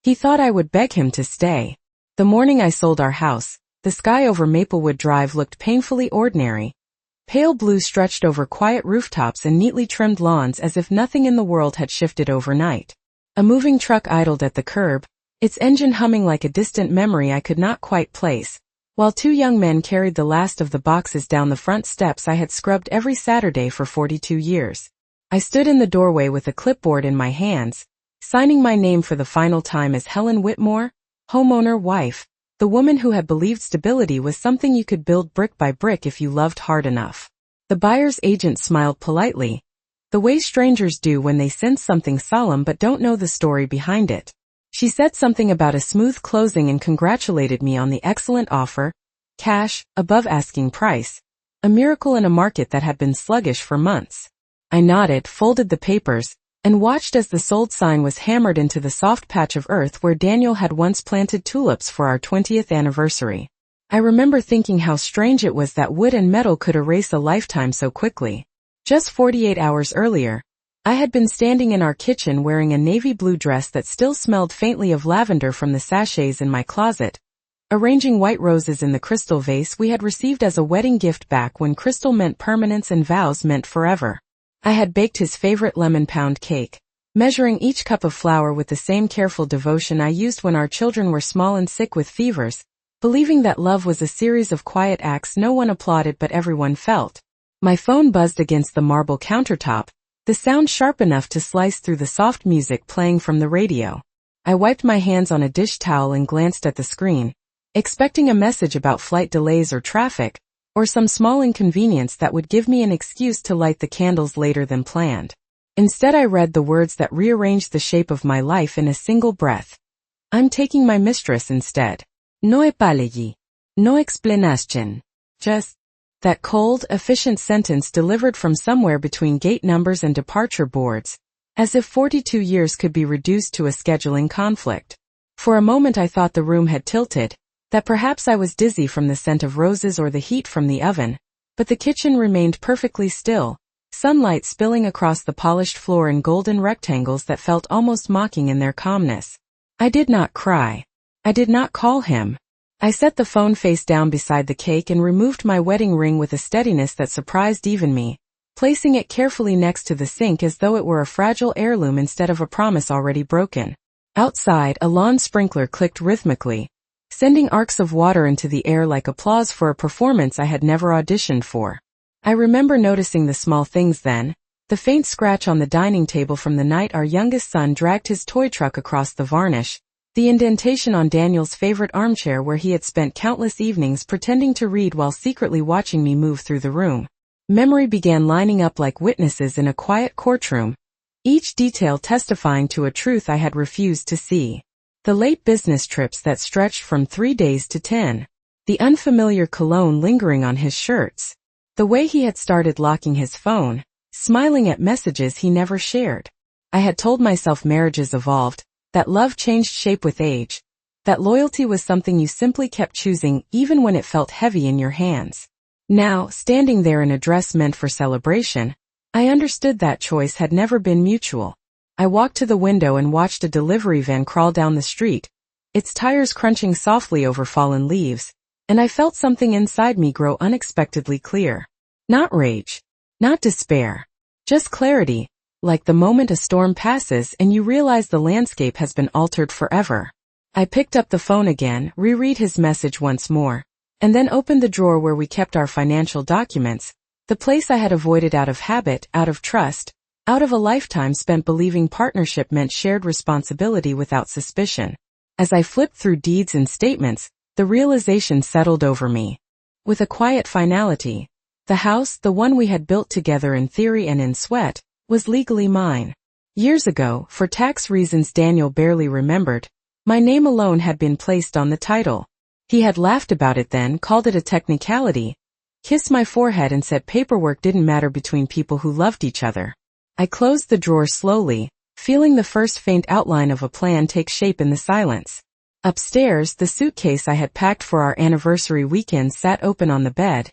He thought I would beg him to stay. The morning I sold our house, the sky over Maplewood Drive looked painfully ordinary. Pale blue stretched over quiet rooftops and neatly trimmed lawns as if nothing in the world had shifted overnight. A moving truck idled at the curb, its engine humming like a distant memory I could not quite place, while two young men carried the last of the boxes down the front steps I had scrubbed every Saturday for 42 years. I stood in the doorway with a clipboard in my hands, signing my name for the final time as Helen Whitmore, homeowner wife, the woman who had believed stability was something you could build brick by brick if you loved hard enough. The buyer's agent smiled politely, the way strangers do when they sense something solemn but don't know the story behind it. She said something about a smooth closing and congratulated me on the excellent offer, cash, above asking price, a miracle in a market that had been sluggish for months. I nodded, folded the papers, and watched as the sold sign was hammered into the soft patch of earth where Daniel had once planted tulips for our 20th anniversary. I remember thinking how strange it was that wood and metal could erase a lifetime so quickly. Just 48 hours earlier, I had been standing in our kitchen wearing a navy blue dress that still smelled faintly of lavender from the sachets in my closet, arranging white roses in the crystal vase we had received as a wedding gift back when crystal meant permanence and vows meant forever. I had baked his favorite lemon pound cake, measuring each cup of flour with the same careful devotion I used when our children were small and sick with fevers, believing that love was a series of quiet acts no one applauded but everyone felt. My phone buzzed against the marble countertop, the sound sharp enough to slice through the soft music playing from the radio. I wiped my hands on a dish towel and glanced at the screen, expecting a message about flight delays or traffic, or some small inconvenience that would give me an excuse to light the candles later than planned. Instead I read the words that rearranged the shape of my life in a single breath. I'm taking my mistress instead. No apology. No explanation. Just. That cold, efficient sentence delivered from somewhere between gate numbers and departure boards, as if 42 years could be reduced to a scheduling conflict. For a moment I thought the room had tilted, that perhaps I was dizzy from the scent of roses or the heat from the oven, but the kitchen remained perfectly still, sunlight spilling across the polished floor in golden rectangles that felt almost mocking in their calmness. I did not cry. I did not call him. I set the phone face down beside the cake and removed my wedding ring with a steadiness that surprised even me, placing it carefully next to the sink as though it were a fragile heirloom instead of a promise already broken. Outside, a lawn sprinkler clicked rhythmically, sending arcs of water into the air like applause for a performance I had never auditioned for. I remember noticing the small things then, the faint scratch on the dining table from the night our youngest son dragged his toy truck across the varnish, the indentation on Daniel's favorite armchair where he had spent countless evenings pretending to read while secretly watching me move through the room. Memory began lining up like witnesses in a quiet courtroom, each detail testifying to a truth I had refused to see. The late business trips that stretched from 3 days to 10. The unfamiliar cologne lingering on his shirts. The way he had started locking his phone, smiling at messages he never shared. I had told myself marriages evolved, that love changed shape with age, that loyalty was something you simply kept choosing even when it felt heavy in your hands. Now, standing there in a dress meant for celebration, I understood that choice had never been mutual. I walked to the window and watched a delivery van crawl down the street, its tires crunching softly over fallen leaves, and I felt something inside me grow unexpectedly clear. Not rage. Not despair. Just clarity, like the moment a storm passes and you realize the landscape has been altered forever. I picked up the phone again, reread his message once more, and then opened the drawer where we kept our financial documents, the place I had avoided out of habit, out of trust, out of a lifetime spent believing partnership meant shared responsibility without suspicion. As I flipped through deeds and statements, the realization settled over me. With a quiet finality, the house, the one we had built together in theory and in sweat, was legally mine. Years ago, for tax reasons Daniel barely remembered, my name alone had been placed on the title. He had laughed about it then, called it a technicality, kissed my forehead and said paperwork didn't matter between people who loved each other. I closed the drawer slowly, feeling the first faint outline of a plan take shape in the silence. Upstairs, the suitcase I had packed for our anniversary weekend sat open on the bed,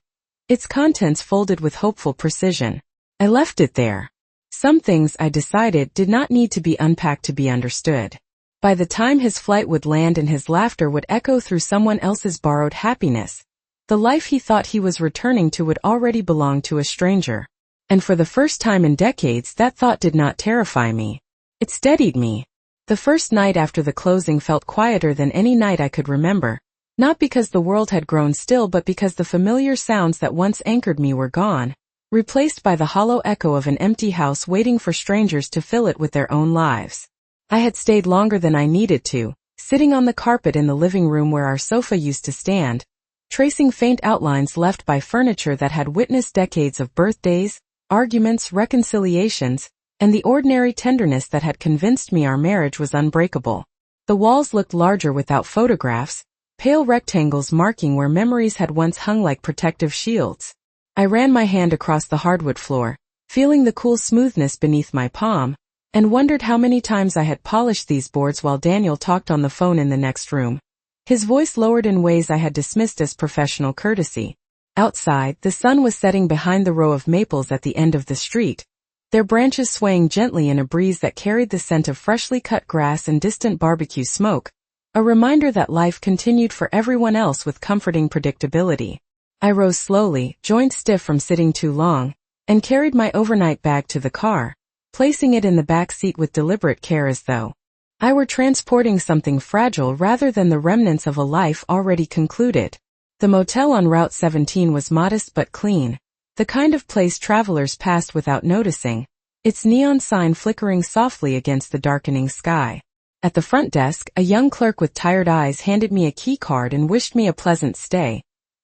its contents folded with hopeful precision. I left it there. Some things, I decided, did not need to be unpacked to be understood. By the time his flight would land and his laughter would echo through someone else's borrowed happiness, the life he thought he was returning to would already belong to a stranger. And for the first time in decades, that thought did not terrify me. It steadied me. The first night after the closing felt quieter than any night I could remember, not because the world had grown still but because the familiar sounds that once anchored me were gone, replaced by the hollow echo of an empty house waiting for strangers to fill it with their own lives. I had stayed longer than I needed to, sitting on the carpet in the living room where our sofa used to stand, tracing faint outlines left by furniture that had witnessed decades of birthdays, arguments, reconciliations, and the ordinary tenderness that had convinced me our marriage was unbreakable. The walls looked larger without photographs, pale rectangles marking where memories had once hung like protective shields. I ran my hand across the hardwood floor, feeling the cool smoothness beneath my palm, and wondered how many times I had polished these boards while Daniel talked on the phone in the next room. His voice lowered in ways I had dismissed as professional courtesy. Outside, the sun was setting behind the row of maples at the end of the street, their branches swaying gently in a breeze that carried the scent of freshly cut grass and distant barbecue smoke, a reminder that life continued for everyone else with comforting predictability. I rose slowly, joints stiff from sitting too long, and carried my overnight bag to the car, placing it in the back seat with deliberate care as though I were transporting something fragile rather than the remnants of a life already concluded. The motel on Route 17 was modest but clean, the kind of place travelers passed without noticing, its neon sign flickering softly against the darkening sky. At the front desk, a young clerk with tired eyes handed me a key card and wished me a pleasant stay,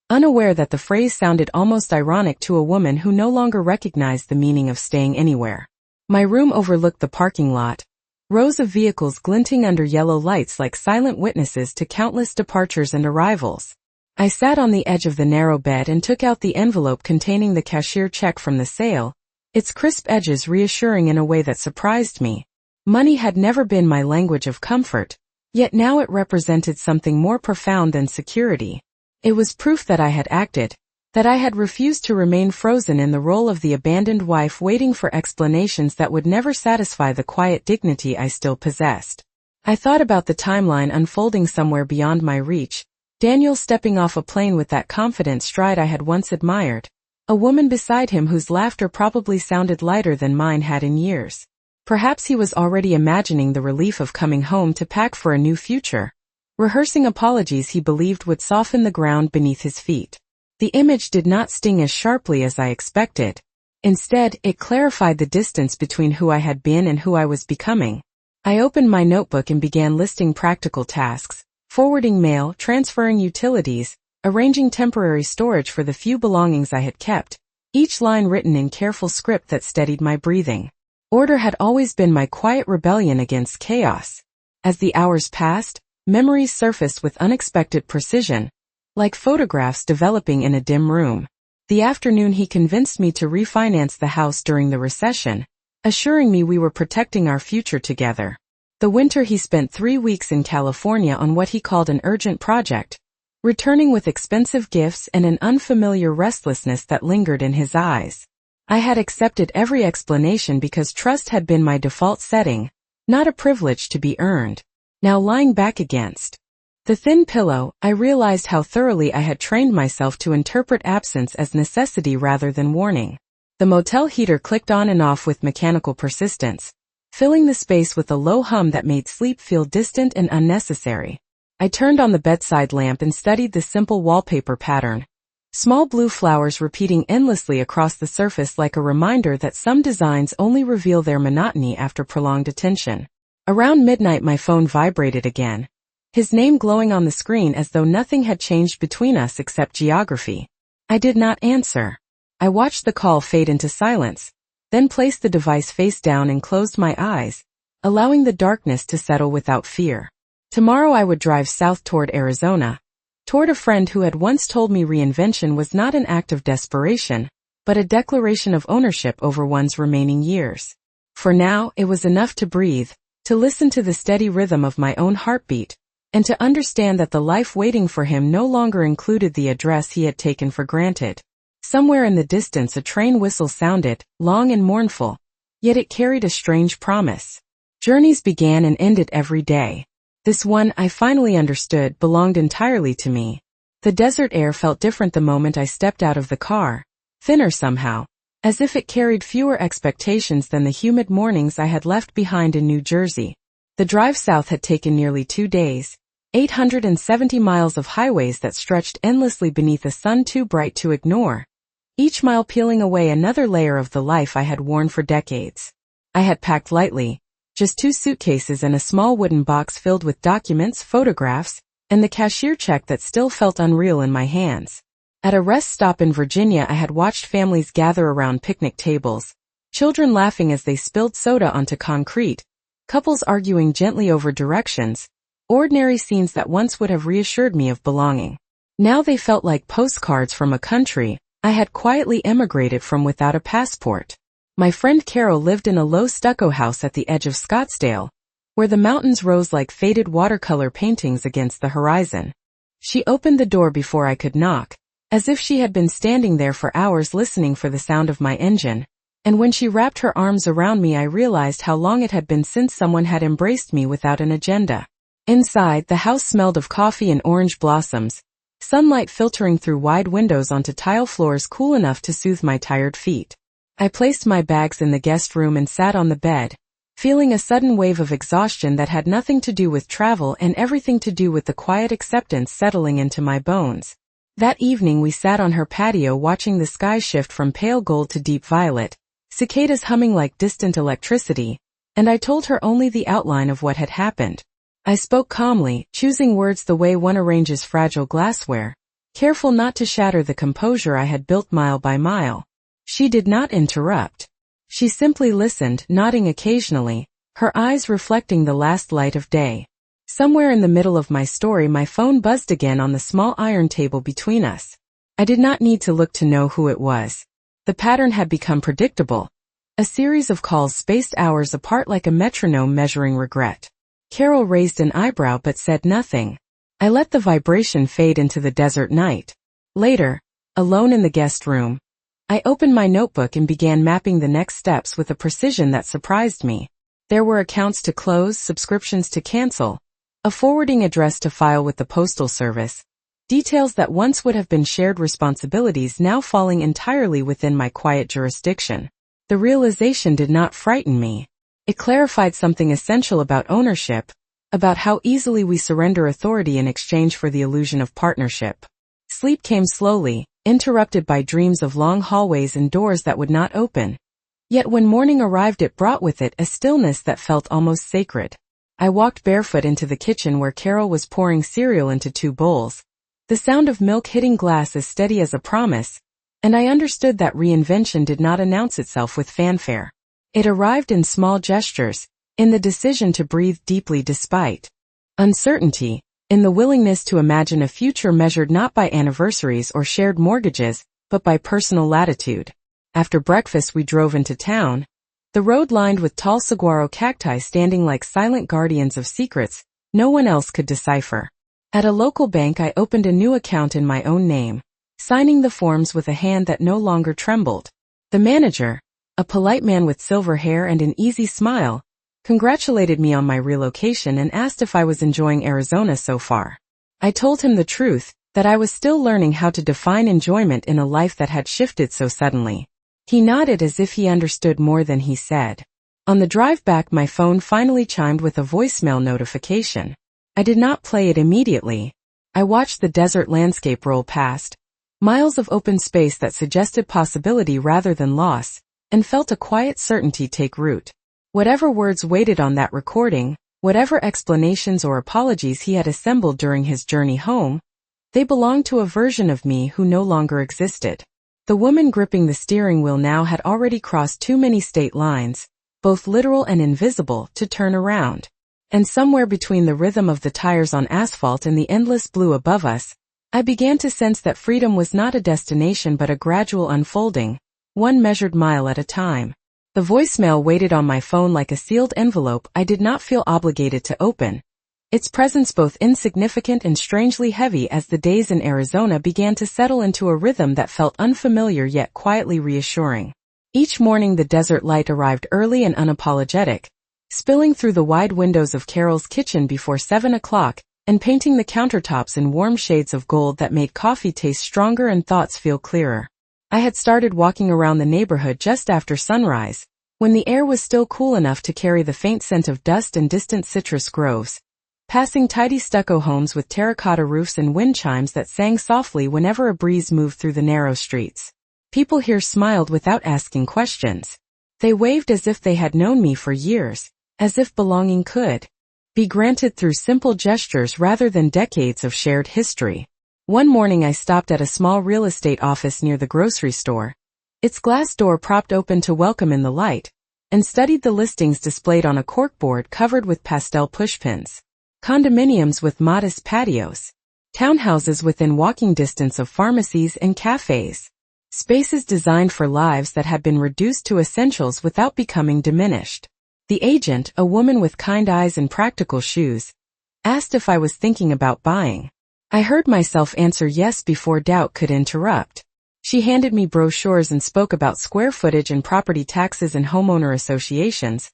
unaware that the phrase sounded almost ironic to a woman who no longer recognized the meaning of staying anywhere. My room overlooked the parking lot, rows of vehicles glinting under yellow lights like silent witnesses to countless departures and arrivals. I sat on the edge of the narrow bed and took out the envelope containing the cashier check from the sale, its crisp edges reassuring in a way that surprised me. Money had never been my language of comfort, yet now it represented something more profound than security. It was proof that I had acted, that I had refused to remain frozen in the role of the abandoned wife waiting for explanations that would never satisfy the quiet dignity I still possessed. I thought about the timeline unfolding somewhere beyond my reach, Daniel stepping off a plane with that confident stride I had once admired, a woman beside him whose laughter probably sounded lighter than mine had in years. Perhaps he was already imagining the relief of coming home to pack for a new future, rehearsing apologies he believed would soften the ground beneath his feet. The image did not sting as sharply as I expected. Instead, it clarified the distance between who I had been and who I was becoming. I opened my notebook and began listing practical tasks, forwarding mail, transferring utilities, arranging temporary storage for the few belongings I had kept, each line written in careful script that steadied my breathing. Order had always been my quiet rebellion against chaos. As the hours passed, memories surfaced with unexpected precision, like photographs developing in a dim room. The afternoon he convinced me to refinance the house during the recession, assuring me we were protecting our future together. The winter he spent 3 weeks in California on what he called an urgent project, returning with expensive gifts and an unfamiliar restlessness that lingered in his eyes. I had accepted every explanation because trust had been my default setting, not a privilege to be earned. Now lying back against the thin pillow, I realized how thoroughly I had trained myself to interpret absence as necessity rather than warning. The motel heater clicked on and off with mechanical persistence, filling the space with a low hum that made sleep feel distant and unnecessary. I turned on the bedside lamp and studied the simple wallpaper pattern, small blue flowers repeating endlessly across the surface like a reminder that some designs only reveal their monotony after prolonged attention. Around midnight my phone vibrated again, his name glowing on the screen as though nothing had changed between us except geography. I did not answer. I watched the call fade into silence, then placed the device face down and closed my eyes, allowing the darkness to settle without fear. Tomorrow I would drive south toward Arizona, toward a friend who had once told me reinvention was not an act of desperation, but a declaration of ownership over one's remaining years. For now, it was enough to breathe, to listen to the steady rhythm of my own heartbeat, and to understand that the life waiting for him no longer included the address he had taken for granted. Somewhere in the distance a train whistle sounded, long and mournful, yet it carried a strange promise. Journeys began and ended every day. This one, I finally understood, belonged entirely to me. The desert air felt different the moment I stepped out of the car, thinner somehow, as if it carried fewer expectations than the humid mornings I had left behind in New Jersey. The drive south had taken nearly 2 days, 870 miles of highways that stretched endlessly beneath a sun too bright to ignore, each mile peeling away another layer of the life I had worn for decades. I had packed lightly, just 2 suitcases and a small wooden box filled with documents, photographs, and the cashier check that still felt unreal in my hands. At a rest stop in Virginia, I had watched families gather around picnic tables, children laughing as they spilled soda onto concrete, couples arguing gently over directions, ordinary scenes that once would have reassured me of belonging. Now they felt like postcards from a country I had quietly emigrated from without a passport. My friend Carol lived in a low stucco house at the edge of Scottsdale, where the mountains rose like faded watercolor paintings against the horizon. She opened the door before I could knock, as if she had been standing there for hours listening for the sound of my engine, and when she wrapped her arms around me I realized how long it had been since someone had embraced me without an agenda. Inside, the house smelled of coffee and orange blossoms, sunlight filtering through wide windows onto tile floors cool enough to soothe my tired feet. I placed my bags in the guest room and sat on the bed, feeling a sudden wave of exhaustion that had nothing to do with travel and everything to do with the quiet acceptance settling into my bones. That evening we sat on her patio watching the sky shift from pale gold to deep violet, cicadas humming like distant electricity, and I told her only the outline of what had happened. I spoke calmly, choosing words the way one arranges fragile glassware, careful not to shatter the composure I had built mile by mile. She did not interrupt. She simply listened, nodding occasionally, her eyes reflecting the last light of day. Somewhere in the middle of my story my phone buzzed again on the small iron table between us. I did not need to look to know who it was. The pattern had become predictable. A series of calls spaced hours apart like a metronome measuring regret. Carol raised an eyebrow but said nothing. I let the vibration fade into the desert night. Later, alone in the guest room, I opened my notebook and began mapping the next steps with a precision that surprised me. There were accounts to close, subscriptions to cancel, a forwarding address to file with the postal service, details that once would have been shared responsibilities now falling entirely within my quiet jurisdiction. The realization did not frighten me. It clarified something essential about ownership, about how easily we surrender authority in exchange for the illusion of partnership. Sleep came slowly, interrupted by dreams of long hallways and doors that would not open. Yet when morning arrived it brought with it a stillness that felt almost sacred. I walked barefoot into the kitchen where Carol was pouring cereal into 2 bowls, the sound of milk hitting glass as steady as a promise, and I understood that reinvention did not announce itself with fanfare. It arrived in small gestures, in the decision to breathe deeply despite uncertainty, in the willingness to imagine a future measured not by anniversaries or shared mortgages, but by personal latitude. After breakfast we drove into town, the road lined with tall saguaro cacti standing like silent guardians of secrets no one else could decipher. At a local bank I opened a new account in my own name, signing the forms with a hand that no longer trembled. The manager, a polite man with silver hair and an easy smile, congratulated me on my relocation and asked if I was enjoying Arizona so far. I told him the truth, that I was still learning how to define enjoyment in a life that had shifted so suddenly. He nodded as if he understood more than he said. On the drive back my phone finally chimed with a voicemail notification. I did not play it immediately. I watched the desert landscape roll past, miles of open space that suggested possibility rather than loss, and felt a quiet certainty take root. Whatever words waited on that recording, whatever explanations or apologies he had assembled during his journey home, they belonged to a version of me who no longer existed. The woman gripping the steering wheel now had already crossed too many state lines, both literal and invisible, to turn around. And somewhere between the rhythm of the tires on asphalt and the endless blue above us, I began to sense that freedom was not a destination but a gradual unfolding, one measured mile at a time. The voicemail waited on my phone like a sealed envelope I did not feel obligated to open, its presence both insignificant and strangely heavy as the days in Arizona began to settle into a rhythm that felt unfamiliar yet quietly reassuring. Each morning the desert light arrived early and unapologetic, spilling through the wide windows of Carol's kitchen before 7 o'clock, and painting the countertops in warm shades of gold that made coffee taste stronger and thoughts feel clearer. I had started walking around the neighborhood just after sunrise, when the air was still cool enough to carry the faint scent of dust and distant citrus groves, passing tidy stucco homes with terracotta roofs and wind chimes that sang softly whenever a breeze moved through the narrow streets. People here smiled without asking questions. They waved as if they had known me for years, as if belonging could be granted through simple gestures rather than decades of shared history. One morning I stopped at a small real estate office near the grocery store, its glass door propped open to welcome in the light, and studied the listings displayed on a corkboard covered with pastel pushpins. Condominiums with modest patios. Townhouses within walking distance of pharmacies and cafes. Spaces designed for lives that had been reduced to essentials without becoming diminished. The agent, a woman with kind eyes and practical shoes, asked if I was thinking about buying. I heard myself answer yes before doubt could interrupt. She handed me brochures and spoke about square footage and property taxes and homeowner associations,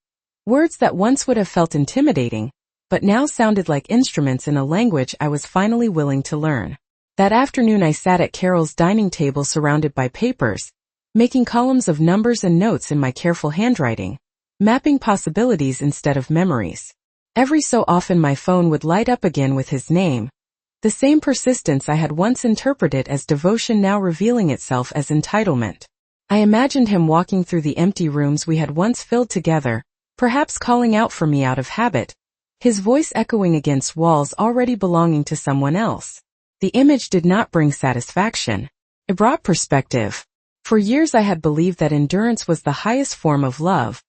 words that once would have felt intimidating, but now sounded like instruments in a language I was finally willing to learn. That afternoon I sat at Carol's dining table surrounded by papers, making columns of numbers and notes in my careful handwriting, mapping possibilities instead of memories. Every so often my phone would light up again with his name, the same persistence I had once interpreted as devotion now revealing itself as entitlement. I imagined him walking through the empty rooms we had once filled together, perhaps calling out for me out of habit, his voice echoing against walls already belonging to someone else. The image did not bring satisfaction. It brought perspective. For years I had believed that endurance was the highest form of love,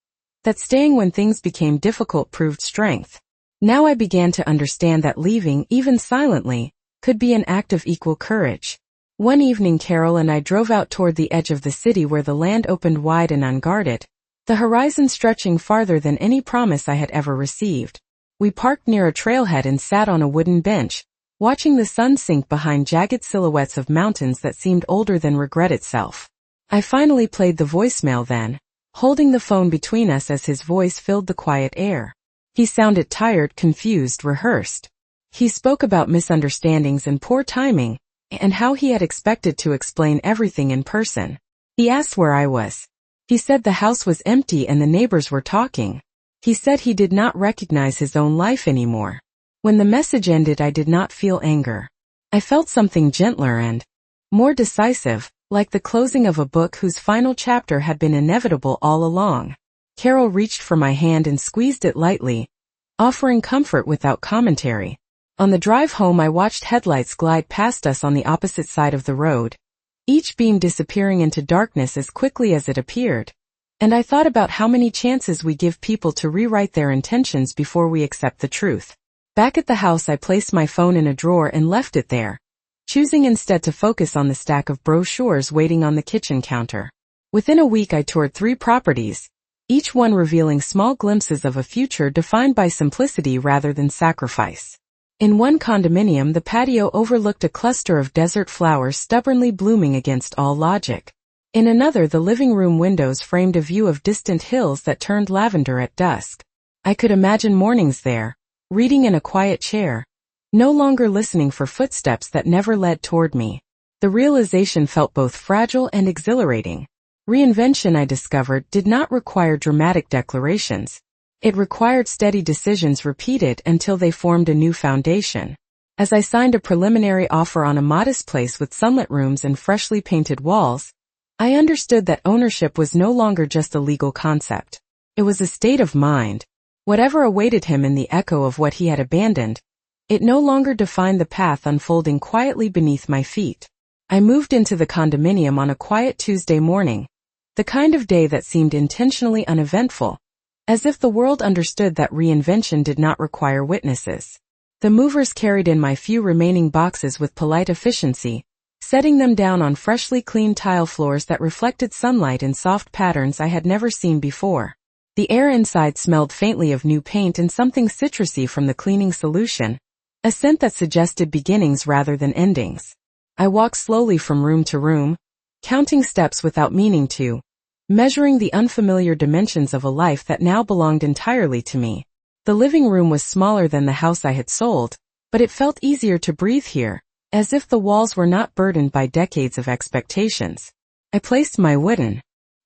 that staying when things became difficult proved strength. Now I began to understand that leaving, even silently, could be an act of equal courage. One evening Carol and I drove out toward the edge of the city where the land opened wide and unguarded, the horizon stretching farther than any promise I had ever received. We parked near a trailhead and sat on a wooden bench, watching the sun sink behind jagged silhouettes of mountains that seemed older than regret itself. I finally played the voicemail then, holding the phone between us as his voice filled the quiet air. He sounded tired, confused, rehearsed. He spoke about misunderstandings and poor timing, and how he had expected to explain everything in person. He asked where I was. He said the house was empty and the neighbors were talking. He said he did not recognize his own life anymore. When the message ended I did not feel anger. I felt something gentler and more decisive, like the closing of a book whose final chapter had been inevitable all along. Carol reached for my hand and squeezed it lightly, offering comfort without commentary. On the drive home I watched headlights glide past us on the opposite side of the road, each beam disappearing into darkness as quickly as it appeared. And I thought about how many chances we give people to rewrite their intentions before we accept the truth. Back at the house I placed my phone in a drawer and left it there, choosing instead to focus on the stack of brochures waiting on the kitchen counter. Within a week I toured 3 properties, each one revealing small glimpses of a future defined by simplicity rather than sacrifice. In one condominium the patio overlooked a cluster of desert flowers stubbornly blooming against all logic. In another the living room windows framed a view of distant hills that turned lavender at dusk. I could imagine mornings there, reading in a quiet chair, no longer listening for footsteps that never led toward me. The realization felt both fragile and exhilarating. Reinvention, I discovered, did not require dramatic declarations. It required steady decisions repeated until they formed a new foundation. As I signed a preliminary offer on a modest place with sunlit rooms and freshly painted walls, I understood that ownership was no longer just a legal concept. It was a state of mind. Whatever awaited him in the echo of what he had abandoned, it no longer defined the path unfolding quietly beneath my feet. I moved into the condominium on a quiet Tuesday morning, the kind of day that seemed intentionally uneventful, as if the world understood that reinvention did not require witnesses. The movers carried in my few remaining boxes with polite efficiency, setting them down on freshly cleaned tile floors that reflected sunlight in soft patterns I had never seen before. The air inside smelled faintly of new paint and something citrusy from the cleaning solution, a scent that suggested beginnings rather than endings. I walked slowly from room to room, counting steps without meaning to, measuring the unfamiliar dimensions of a life that now belonged entirely to me. The living room was smaller than the house I had sold, but it felt easier to breathe here, as if the walls were not burdened by decades of expectations. I placed my wooden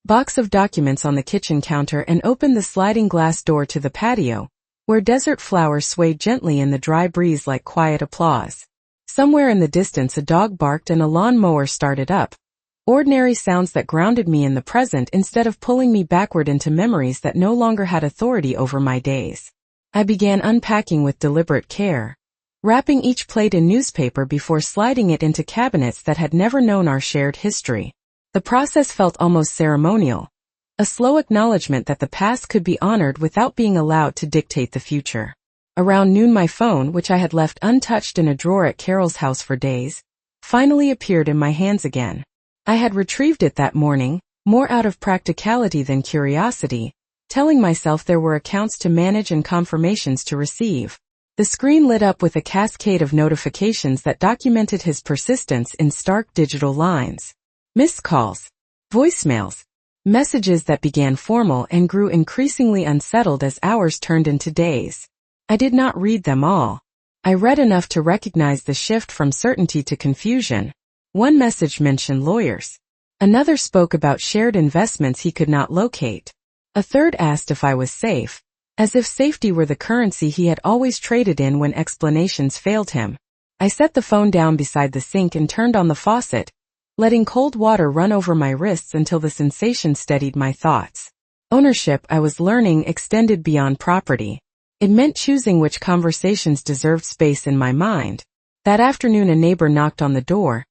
box of documents on the kitchen counter and opened the sliding glass door to the patio, where desert flowers swayed gently in the dry breeze like quiet applause. Somewhere in the distance a dog barked and a lawn mower started up. Ordinary sounds that grounded me in the present instead of pulling me backward into memories that no longer had authority over my days. I began unpacking with deliberate care, wrapping each plate in newspaper before sliding it into cabinets that had never known our shared history. The process felt almost ceremonial, a slow acknowledgement that the past could be honored without being allowed to dictate the future. Around noon my phone, which I had left untouched in a drawer at Carol's house for days, finally appeared in my hands again. I had retrieved it that morning, more out of practicality than curiosity, telling myself there were accounts to manage and confirmations to receive. The screen lit up with a cascade of notifications that documented his persistence in stark digital lines. Missed calls, voicemails, messages that began formal and grew increasingly unsettled as hours turned into days. I did not read them all. I read enough to recognize the shift from certainty to confusion. One message mentioned lawyers. Another spoke about shared investments he could not locate. A third asked if I was safe, as if safety were the currency he had always traded in when explanations failed him. I set the phone down beside the sink and turned on the faucet, letting cold water run over my wrists until the sensation steadied my thoughts. Ownership, I was learning, extended beyond property. It meant choosing which conversations deserved space in my mind. That afternoon a neighbor knocked on the door,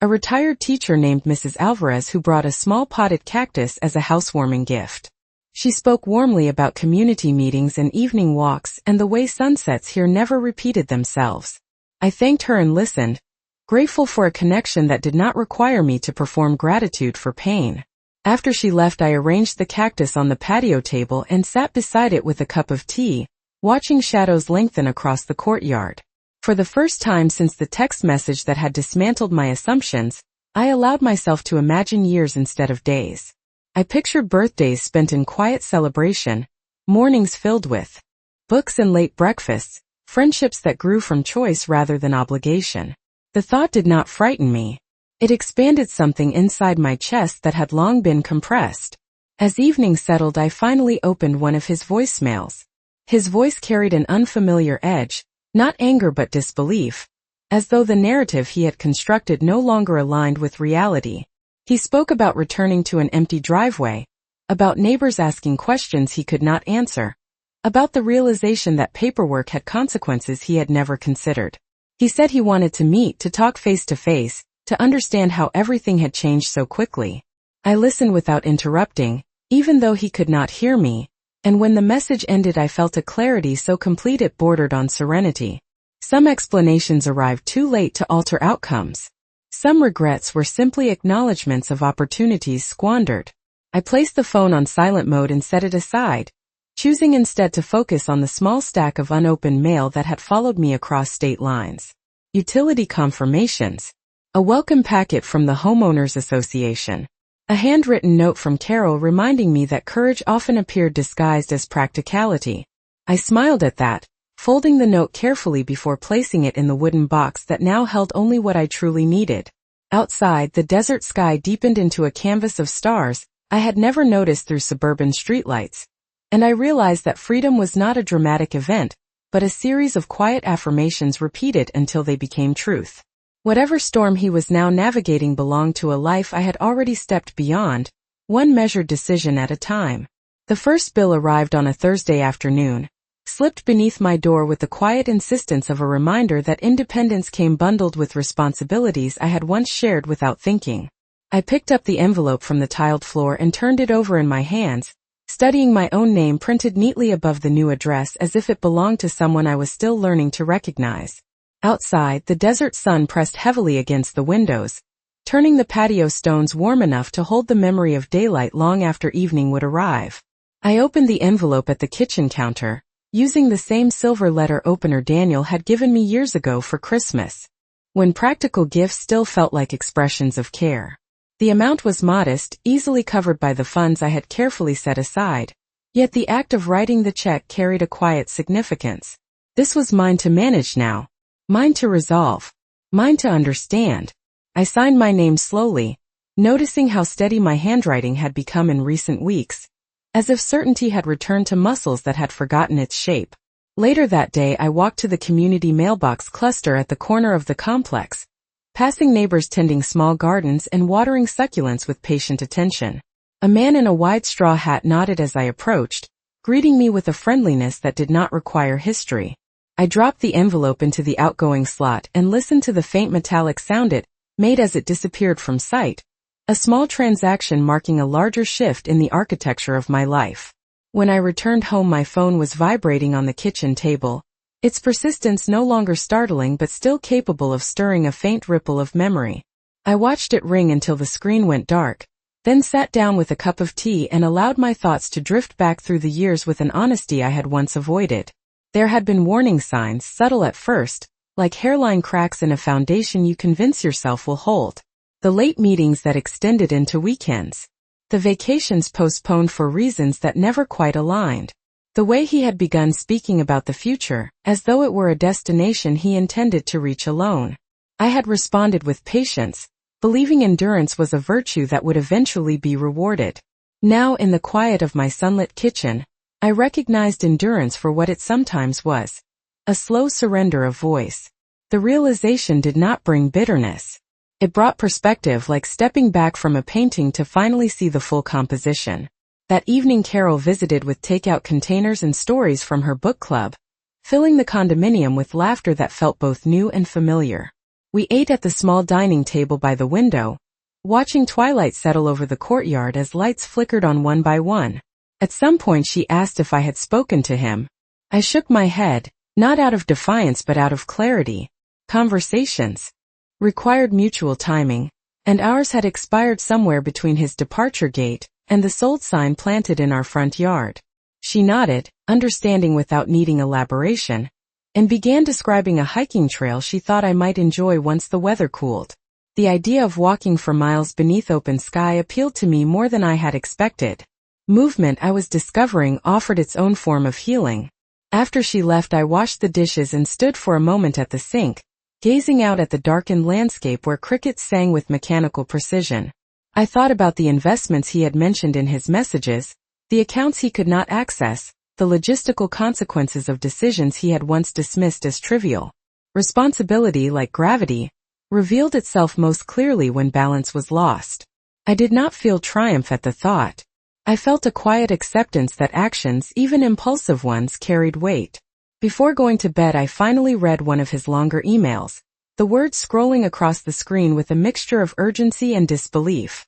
a retired teacher named Mrs. Alvarez who brought a small potted cactus as a housewarming gift. She spoke warmly about community meetings and evening walks and the way sunsets here never repeated themselves. I thanked her and listened, grateful for a connection that did not require me to perform gratitude for pain. After she left, I arranged the cactus on the patio table and sat beside it with a cup of tea, watching shadows lengthen across the courtyard. For the first time since the text message that had dismantled my assumptions, I allowed myself to imagine years instead of days. I pictured birthdays spent in quiet celebration, mornings filled with books and late breakfasts, friendships that grew from choice rather than obligation. The thought did not frighten me. It expanded something inside my chest that had long been compressed. As evening settled, I finally opened one of his voicemails. His voice carried an unfamiliar edge, not anger but disbelief, as though the narrative he had constructed no longer aligned with reality. He spoke about returning to an empty driveway, about neighbors asking questions he could not answer, about the realization that paperwork had consequences he had never considered. He said he wanted to meet, to talk face to face, to understand how everything had changed so quickly. I listened without interrupting, even though he could not hear me, and when the message ended I felt a clarity so complete it bordered on serenity. Some explanations arrived too late to alter outcomes. Some regrets were simply acknowledgments of opportunities squandered. I placed the phone on silent mode and set it aside, choosing instead to focus on the small stack of unopened mail that had followed me across state lines. Utility confirmations. A welcome packet from the Homeowners Association. A handwritten note from Carol reminding me that courage often appeared disguised as practicality. I smiled at that, folding the note carefully before placing it in the wooden box that now held only what I truly needed. Outside, the desert sky deepened into a canvas of stars I had never noticed through suburban streetlights, and I realized that freedom was not a dramatic event, but a series of quiet affirmations repeated until they became truth. Whatever storm he was now navigating belonged to a life I had already stepped beyond, one measured decision at a time. The first bill arrived on a Thursday afternoon, slipped beneath my door with the quiet insistence of a reminder that independence came bundled with responsibilities I had once shared without thinking. I picked up the envelope from the tiled floor and turned it over in my hands, studying my own name printed neatly above the new address as if it belonged to someone I was still learning to recognize. Outside, the desert sun pressed heavily against the windows, turning the patio stones warm enough to hold the memory of daylight long after evening would arrive. I opened the envelope at the kitchen counter, using the same silver letter opener Daniel had given me years ago for Christmas, when practical gifts still felt like expressions of care. The amount was modest, easily covered by the funds I had carefully set aside. Yet the act of writing the check carried a quiet significance. This was mine to manage now. Mine to resolve. Mine to understand. I signed my name slowly, noticing how steady my handwriting had become in recent weeks, as if certainty had returned to muscles that had forgotten its shape. Later that day I walked to the community mailbox cluster at the corner of the complex, passing neighbors tending small gardens and watering succulents with patient attention. A man in a wide straw hat nodded as I approached, greeting me with a friendliness that did not require history. I dropped the envelope into the outgoing slot and listened to the faint metallic sound it made as it disappeared from sight, a small transaction marking a larger shift in the architecture of my life. When I returned home, my phone was vibrating on the kitchen table, its persistence no longer startling but still capable of stirring a faint ripple of memory. I watched it ring until the screen went dark, then sat down with a cup of tea and allowed my thoughts to drift back through the years with an honesty I had once avoided. There had been warning signs, subtle at first, like hairline cracks in a foundation you convince yourself will hold. The late meetings that extended into weekends. The vacations postponed for reasons that never quite aligned. The way he had begun speaking about the future, as though it were a destination he intended to reach alone. I had responded with patience, believing endurance was a virtue that would eventually be rewarded. Now, in the quiet of my sunlit kitchen, I recognized endurance for what it sometimes was. A slow surrender of voice. The realization did not bring bitterness. It brought perspective, like stepping back from a painting to finally see the full composition. That evening Carol visited with takeout containers and stories from her book club, filling the condominium with laughter that felt both new and familiar. We ate at the small dining table by the window, watching twilight settle over the courtyard as lights flickered on one by one. At some point she asked if I had spoken to him. I shook my head, not out of defiance but out of clarity. Conversations required mutual timing, and ours had expired somewhere between his departure gate and the sold sign planted in our front yard. She nodded, understanding without needing elaboration, and began describing a hiking trail she thought I might enjoy once the weather cooled. The idea of walking for miles beneath open sky appealed to me more than I had expected. Movement, I was discovering, offered its own form of healing. After she left, I washed the dishes and stood for a moment at the sink, gazing out at the darkened landscape where crickets sang with mechanical precision. I thought about the investments he had mentioned in his messages, the accounts he could not access, the logistical consequences of decisions he had once dismissed as trivial. Responsibility, like gravity, revealed itself most clearly when balance was lost. I did not feel triumph at the thought. I felt a quiet acceptance that actions, even impulsive ones, carried weight. Before going to bed, I finally read one of his longer emails, the words scrolling across the screen with a mixture of urgency and disbelief.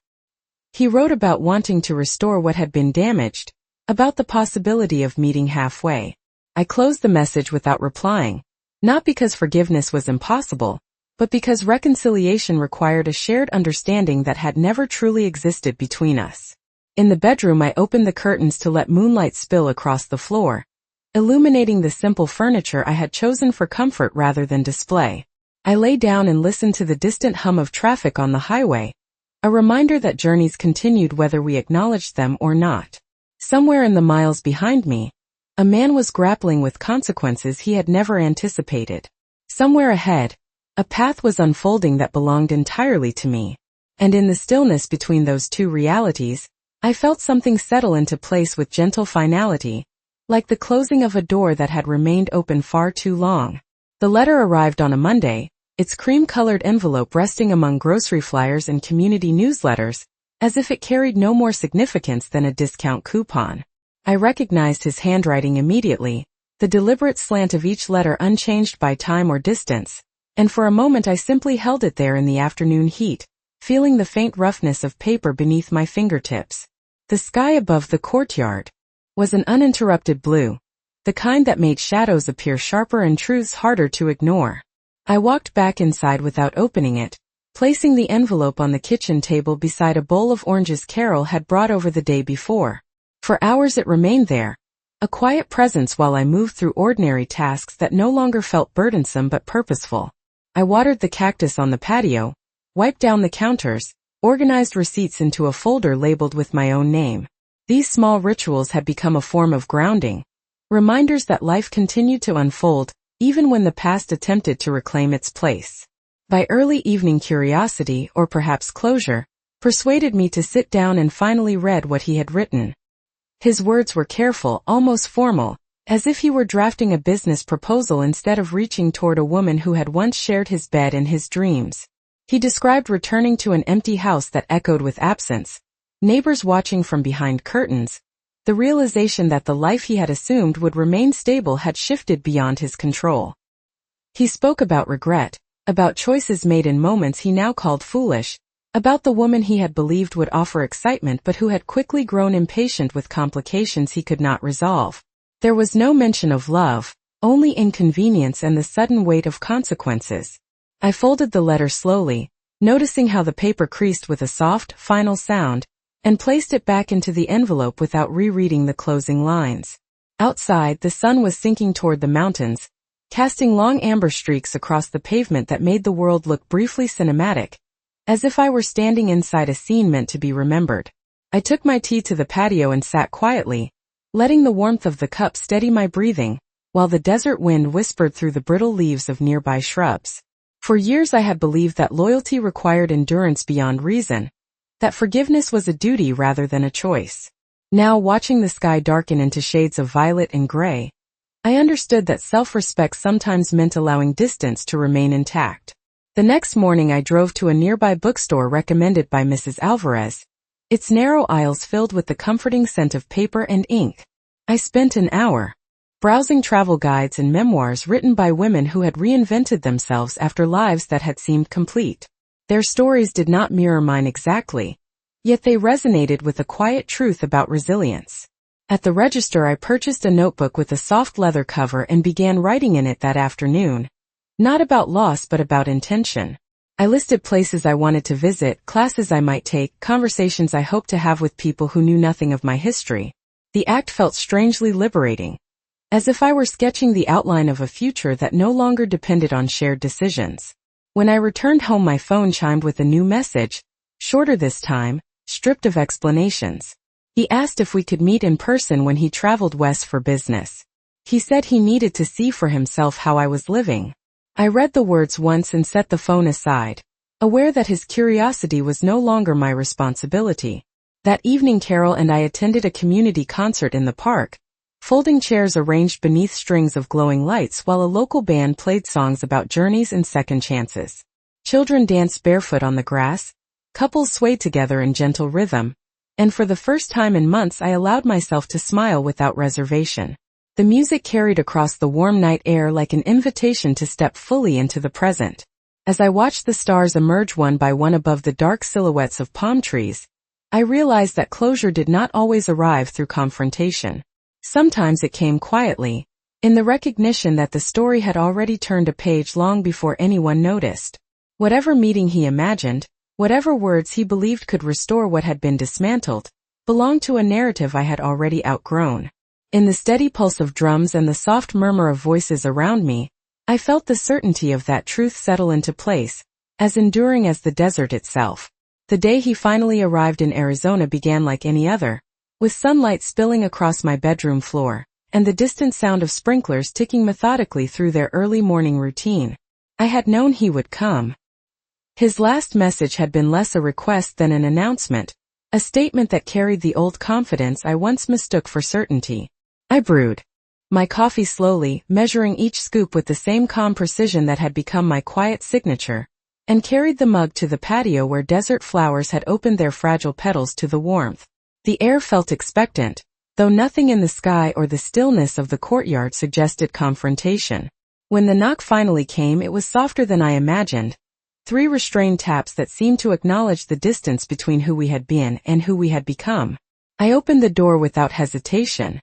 He wrote about wanting to restore what had been damaged, about the possibility of meeting halfway. I closed the message without replying, not because forgiveness was impossible, but because reconciliation required a shared understanding that had never truly existed between us. In the bedroom, I opened the curtains to let moonlight spill across the floor, illuminating the simple furniture I had chosen for comfort rather than display. I lay down and listened to the distant hum of traffic on the highway, a reminder that journeys continued whether we acknowledged them or not. Somewhere in the miles behind me, a man was grappling with consequences he had never anticipated. Somewhere ahead, a path was unfolding that belonged entirely to me. And in the stillness between those two realities, I felt something settle into place with gentle finality, like the closing of a door that had remained open far too long. The letter arrived on a Monday, its cream-colored envelope resting among grocery flyers and community newsletters, as if it carried no more significance than a discount coupon. I recognized his handwriting immediately, the deliberate slant of each letter unchanged by time or distance, and for a moment I simply held it there in the afternoon heat, feeling the faint roughness of paper beneath my fingertips. The sky above the courtyard was an uninterrupted blue, the kind that made shadows appear sharper and truths harder to ignore. I walked back inside without opening it, placing the envelope on the kitchen table beside a bowl of oranges Carol had brought over the day before. For hours it remained there, a quiet presence while I moved through ordinary tasks that no longer felt burdensome but purposeful. I watered the cactus on the patio, wiped down the counters, organized receipts into a folder labeled with my own name. These small rituals had become a form of grounding, reminders that life continued to unfold, even when the past attempted to reclaim its place. By early evening, curiosity, or perhaps closure, persuaded me to sit down and finally read what he had written. His words were careful, almost formal, as if he were drafting a business proposal instead of reaching toward a woman who had once shared his bed and his dreams. He described returning to an empty house that echoed with absence, neighbors watching from behind curtains. The realization that the life he had assumed would remain stable had shifted beyond his control. He spoke about regret, about choices made in moments he now called foolish, about the woman he had believed would offer excitement but who had quickly grown impatient with complications he could not resolve. There was no mention of love, only inconvenience and the sudden weight of consequences. I folded the letter slowly, noticing how the paper creased with a soft, final sound, and placed it back into the envelope without rereading the closing lines. Outside, the sun was sinking toward the mountains, casting long amber streaks across the pavement that made the world look briefly cinematic, as if I were standing inside a scene meant to be remembered. I took my tea to the patio and sat quietly, letting the warmth of the cup steady my breathing, while the desert wind whispered through the brittle leaves of nearby shrubs. For years I had believed that loyalty required endurance beyond reason, that forgiveness was a duty rather than a choice. Now, watching the sky darken into shades of violet and gray, I understood that self-respect sometimes meant allowing distance to remain intact. The next morning I drove to a nearby bookstore recommended by Mrs. Alvarez, its narrow aisles filled with the comforting scent of paper and ink. I spent an hour browsing travel guides and memoirs written by women who had reinvented themselves after lives that had seemed complete. Their stories did not mirror mine exactly, yet they resonated with a quiet truth about resilience. At the register I purchased a notebook with a soft leather cover and began writing in it that afternoon. Not about loss but about intention. I listed places I wanted to visit, classes I might take, conversations I hoped to have with people who knew nothing of my history. The act felt strangely liberating, as if I were sketching the outline of a future that no longer depended on shared decisions. When I returned home, my phone chimed with a new message, shorter this time, stripped of explanations. He asked if we could meet in person when he traveled west for business. He said he needed to see for himself how I was living. I read the words once and set the phone aside, aware that his curiosity was no longer my responsibility. That evening Carol and I attended a community concert in the park, folding chairs arranged beneath strings of glowing lights while a local band played songs about journeys and second chances. Children danced barefoot on the grass, couples swayed together in gentle rhythm, and for the first time in months I allowed myself to smile without reservation. The music carried across the warm night air like an invitation to step fully into the present. As I watched the stars emerge one by one above the dark silhouettes of palm trees, I realized that closure did not always arrive through confrontation. Sometimes it came quietly, in the recognition that the story had already turned a page long before anyone noticed. Whatever meeting he imagined, whatever words he believed could restore what had been dismantled, belonged to a narrative I had already outgrown. In the steady pulse of drums and the soft murmur of voices around me, I felt the certainty of that truth settle into place, as enduring as the desert itself. The day he finally arrived in Arizona began like any other, with sunlight spilling across my bedroom floor, and the distant sound of sprinklers ticking methodically through their early morning routine. I had known he would come. His last message had been less a request than an announcement, a statement that carried the old confidence I once mistook for certainty. I brewed my coffee slowly, measuring each scoop with the same calm precision that had become my quiet signature, and carried the mug to the patio where desert flowers had opened their fragile petals to the warmth. The air felt expectant, though nothing in the sky or the stillness of the courtyard suggested confrontation. When the knock finally came, it was softer than I imagined, 3 restrained taps that seemed to acknowledge the distance between who we had been and who we had become. I opened the door without hesitation.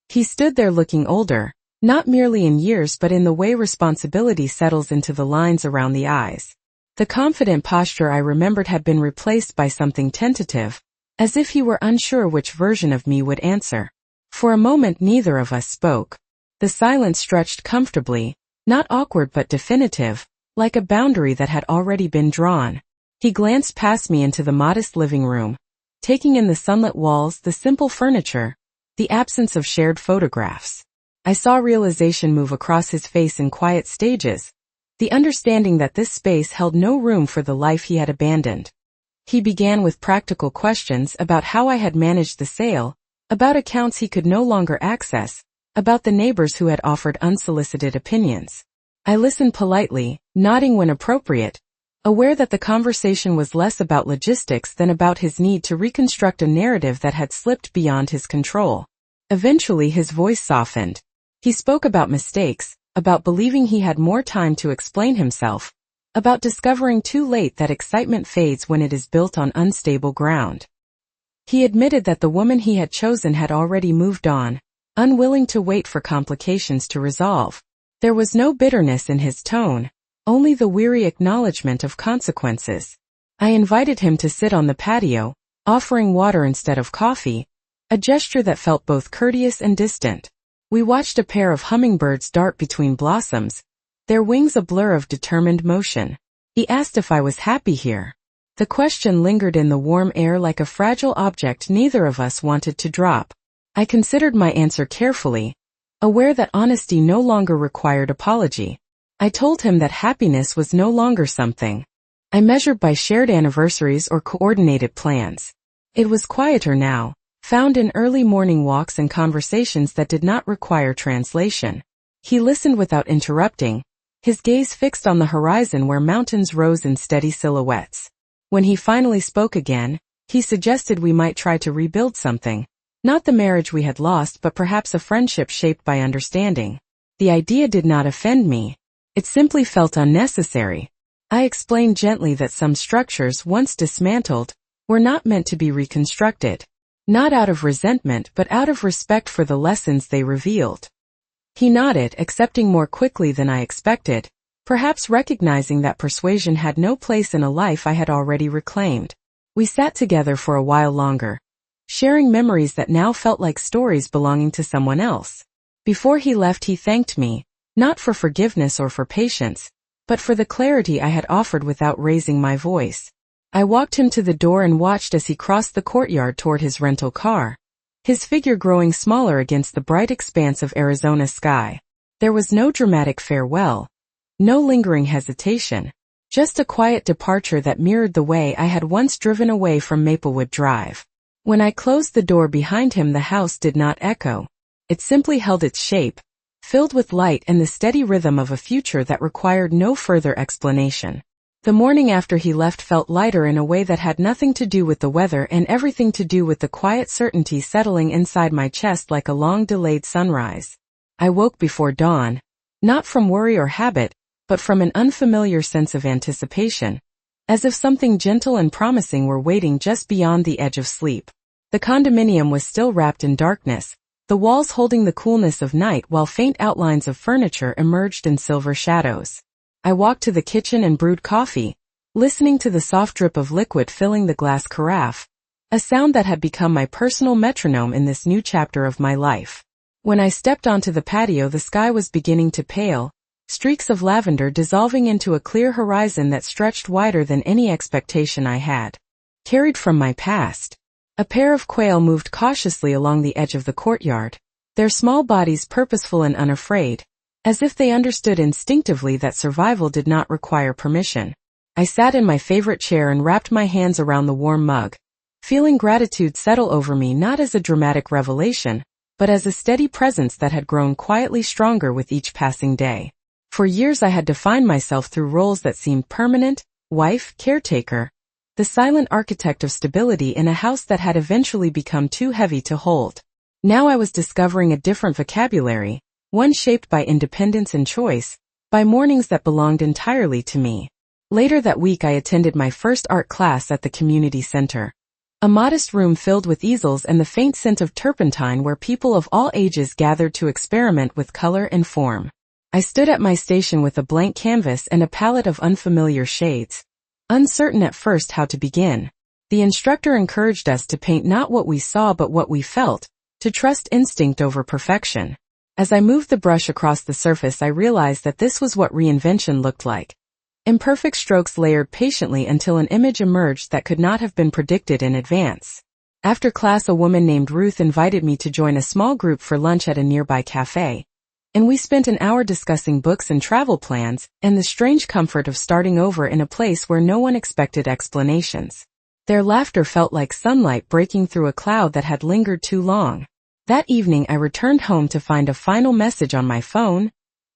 He stood there looking older, not merely in years but in the way responsibility settles into the lines around the eyes. The confident posture I remembered had been replaced by something tentative, as if he were unsure which version of me would answer. For a moment neither of us spoke. The silence stretched comfortably, not awkward but definitive, like a boundary that had already been drawn. He glanced past me into the modest living room, taking in the sunlit walls, the simple furniture, the absence of shared photographs. I saw realization move across his face in quiet stages, the understanding that this space held no room for the life he had abandoned. He began with practical questions about how I had managed the sale, about accounts he could no longer access, about the neighbors who had offered unsolicited opinions. I listened politely, nodding when appropriate, aware that the conversation was less about logistics than about his need to reconstruct a narrative that had slipped beyond his control. Eventually his voice softened. He spoke about mistakes, about believing he had more time to explain himself, about discovering too late that excitement fades when it is built on unstable ground. He admitted that the woman he had chosen had already moved on, unwilling to wait for complications to resolve. There was no bitterness in his tone, only the weary acknowledgement of consequences. I invited him to sit on the patio, offering water instead of coffee, a gesture that felt both courteous and distant. We watched a pair of hummingbirds dart between blossoms, their wings a blur of determined motion. He asked if I was happy here. The question lingered in the warm air like a fragile object neither of us wanted to drop. I considered my answer carefully, aware that honesty no longer required apology. I told him that happiness was no longer something I measured by shared anniversaries or coordinated plans. It was quieter now, found in early morning walks and conversations that did not require translation. He listened without interrupting, his gaze fixed on the horizon where mountains rose in steady silhouettes. When he finally spoke again, he suggested we might try to rebuild something. Not the marriage we had lost, but perhaps a friendship shaped by understanding. The idea did not offend me. It simply felt unnecessary. I explained gently that some structures once dismantled were not meant to be reconstructed. Not out of resentment but out of respect for the lessons they revealed. He nodded, accepting more quickly than I expected, perhaps recognizing that persuasion had no place in a life I had already reclaimed. We sat together for a while longer, sharing memories that now felt like stories belonging to someone else. Before he left he thanked me, not for forgiveness or for patience, but for the clarity I had offered without raising my voice. I walked him to the door and watched as he crossed the courtyard toward his rental car, his figure growing smaller against the bright expanse of Arizona sky. There was no dramatic farewell, no lingering hesitation, just a quiet departure that mirrored the way I had once driven away from Maplewood Drive. When I closed the door behind him, the house did not echo. It simply held its shape, filled with light and the steady rhythm of a future that required no further explanation. The morning after he left felt lighter in a way that had nothing to do with the weather and everything to do with the quiet certainty settling inside my chest like a long-delayed sunrise. I woke before dawn, not from worry or habit, but from an unfamiliar sense of anticipation, as if something gentle and promising were waiting just beyond the edge of sleep. The condominium was still wrapped in darkness, the walls holding the coolness of night while faint outlines of furniture emerged in silver shadows. I walked to the kitchen and brewed coffee, listening to the soft drip of liquid filling the glass carafe, a sound that had become my personal metronome in this new chapter of my life. When I stepped onto the patio, the sky was beginning to pale, streaks of lavender dissolving into a clear horizon that stretched wider than any expectation I had carried from my past. A pair of quail moved cautiously along the edge of the courtyard, their small bodies purposeful and unafraid, as if they understood instinctively that survival did not require permission. I sat in my favorite chair and wrapped my hands around the warm mug, feeling gratitude settle over me not as a dramatic revelation, but as a steady presence that had grown quietly stronger with each passing day. For years I had defined myself through roles that seemed permanent: wife, caretaker, the silent architect of stability in a house that had eventually become too heavy to hold. Now I was discovering a different vocabulary, one shaped by independence and choice, by mornings that belonged entirely to me. Later that week I attended my first art class at the community center. A modest room filled with easels and the faint scent of turpentine where people of all ages gathered to experiment with color and form. I stood at my station with a blank canvas and a palette of unfamiliar shades, uncertain at first how to begin. The instructor encouraged us to paint not what we saw but what we felt, to trust instinct over perfection. As I moved the brush across the surface I realized that this was what reinvention looked like. Imperfect strokes layered patiently until an image emerged that could not have been predicted in advance. After class, a woman named Ruth invited me to join a small group for lunch at a nearby cafe, and we spent an hour discussing books and travel plans, and the strange comfort of starting over in a place where no one expected explanations. Their laughter felt like sunlight breaking through a cloud that had lingered too long. That evening I returned home to find a final message on my phone,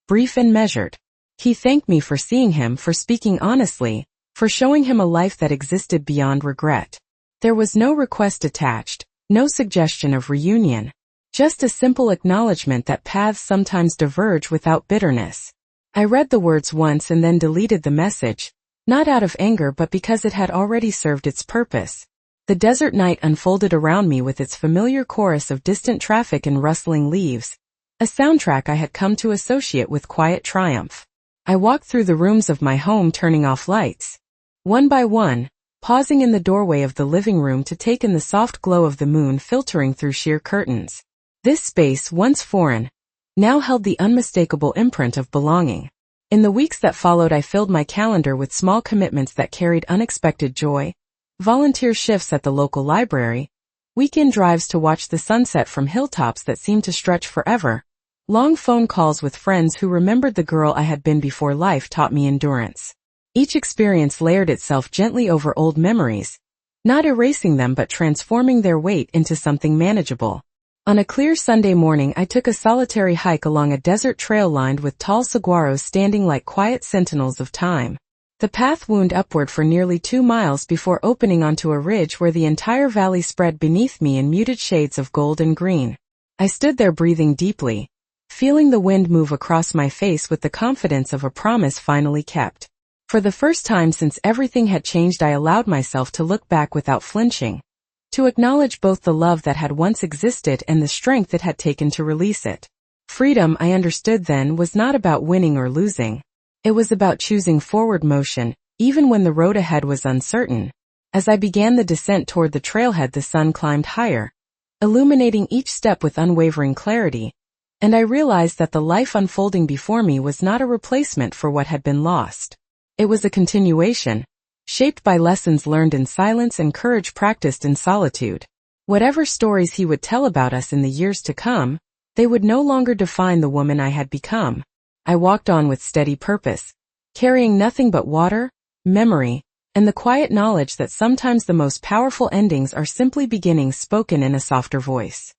brief and measured. He thanked me for seeing him, for speaking honestly, for showing him a life that existed beyond regret. There was no request attached, no suggestion of reunion. Just a simple acknowledgement that paths sometimes diverge without bitterness. I read the words once and then deleted the message, not out of anger but because it had already served its purpose. The desert night unfolded around me with its familiar chorus of distant traffic and rustling leaves, a soundtrack I had come to associate with quiet triumph. I walked through the rooms of my home, turning off lights, one by one, pausing in the doorway of the living room to take in the soft glow of the moon filtering through sheer curtains. This space, once foreign, now held the unmistakable imprint of belonging. In the weeks that followed, I filled my calendar with small commitments that carried unexpected joy: volunteer shifts at the local library, weekend drives to watch the sunset from hilltops that seemed to stretch forever, long phone calls with friends who remembered the girl I had been before life taught me endurance. Each experience layered itself gently over old memories, not erasing them but transforming their weight into something manageable. On a clear Sunday morning, I took a solitary hike along a desert trail lined with tall saguaros standing like quiet sentinels of time. The path wound upward for nearly 2 miles before opening onto a ridge where the entire valley spread beneath me in muted shades of gold and green. I stood there, breathing deeply, feeling the wind move across my face with the confidence of a promise finally kept. For the first time since everything had changed, I allowed myself to look back without flinching, to acknowledge both the love that had once existed and the strength it had taken to release it. Freedom, I understood then, was not about winning or losing. It was about choosing forward motion, even when the road ahead was uncertain. As I began the descent toward the trailhead, the sun climbed higher, illuminating each step with unwavering clarity, and I realized that the life unfolding before me was not a replacement for what had been lost. It was a continuation, shaped by lessons learned in silence and courage practiced in solitude. Whatever stories he would tell about us in the years to come, they would no longer define the woman I had become. I walked on with steady purpose, carrying nothing but water, memory, and the quiet knowledge that sometimes the most powerful endings are simply beginnings spoken in a softer voice.